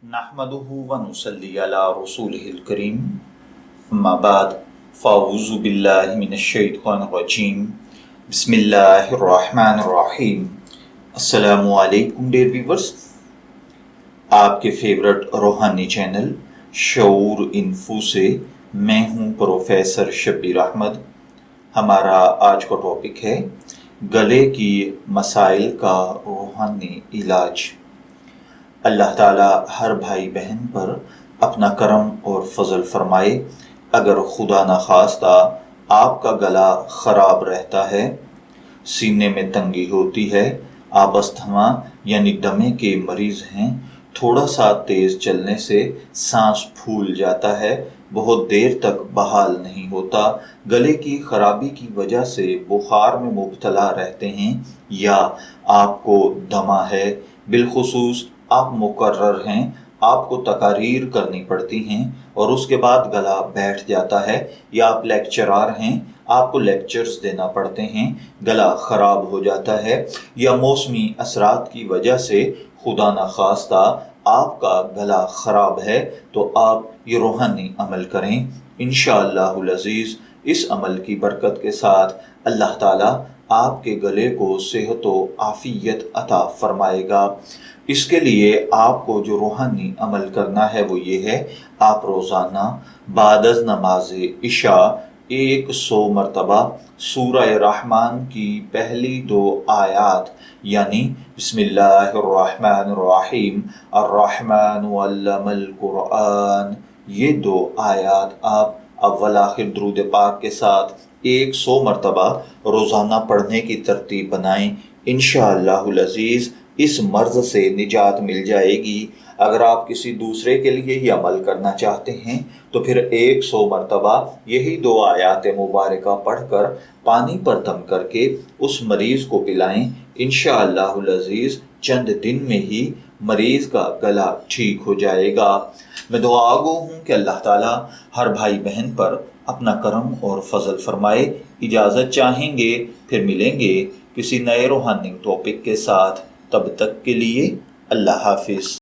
नहमदुहु व नुसल्ली अला रसूलिहिल करीम अम्मा बाद फ़अऊज़ु बिल्लाहि मिनश्शैतानिर रजीम बिस्मिल्लाहिर्रहमानिर्रहीम। अस्सलामु अलैकुम डियर व्यूअर्स, आपके फेवरेट रूहानी चैनल शऊर इन्फो से मैं हूं प्रोफेसर शब्बीर अहमद। हमारा आज का टॉपिक है गले की मसाइल का रूहानी इलाज। अल्लाह ताला हर भाई बहन पर अपना करम और फजल फरमाए। अगर खुदा न खास्ता आपका गला ख़राब रहता है, सीने में तंगी होती है, आप अस्थमा यानी दमे के मरीज़ हैं, थोड़ा सा तेज़ चलने से सांस फूल जाता है, बहुत देर तक बहाल नहीं होता, गले की ख़राबी की वजह से बुखार में मुब्तला रहते हैं, या आपको दमा है, बिलखुसूस आप मुकर्रर हैं, आपको तकारीर करनी पड़ती हैं और उसके बाद गला बैठ जाता है, या आप लेक्चरार हैं, आपको लेक्चर्स देना पड़ते हैं, गला ख़राब हो जाता है, या मौसमी असरात की वजह से खुदा न खास्ता आपका गला ख़राब है, तो आप ये रूहानी अमल करें। इंशाअल्लाहुल अज़ीज़ इस अमल की बरकत के साथ अल्लाह ताला आपके गले को सेहत व आफ़ियत अता फरमाएगा। इसके लिए आपको जो रूहानी अमल करना है वो ये है, आप रोज़ाना बादज़ नमाज इशा 100 मरतबा सूरह रहमान की पहली 2 आयात यानी बिस्मिल्लाहिर्रहमानिर्रहीम अर्रहमानु अल्लमल कुरआन, ये 2 आयात आप अव्वल आखिर दुरूद पाक के साथ 100 मरतबा रोज़ाना पढ़ने की तरतीब बनाएं। इंशाअल्लाहुल अज़ीज़ इस मर्ज़ से निजात मिल जाएगी। अगर आप किसी दूसरे के लिए ही अमल करना चाहते हैं तो फिर 100 मरतबा यही 2 आयात मुबारका पढ़कर पानी पर दम करके उस मरीज़ को पिलाएं। इंशाअल्लाहुल अज़ीज़ चंद दिन में ही मरीज़ का गला ठीक हो जाएगा। मैं दुआगो हूँ कि अल्लाह ताला हर भाई बहन पर अपना करम और फजल फरमाए। इजाज़त चाहेंगे, फिर मिलेंगे किसी नए रूहानी टॉपिक के साथ। तब तक के लिए अल्लाह हाफिज़।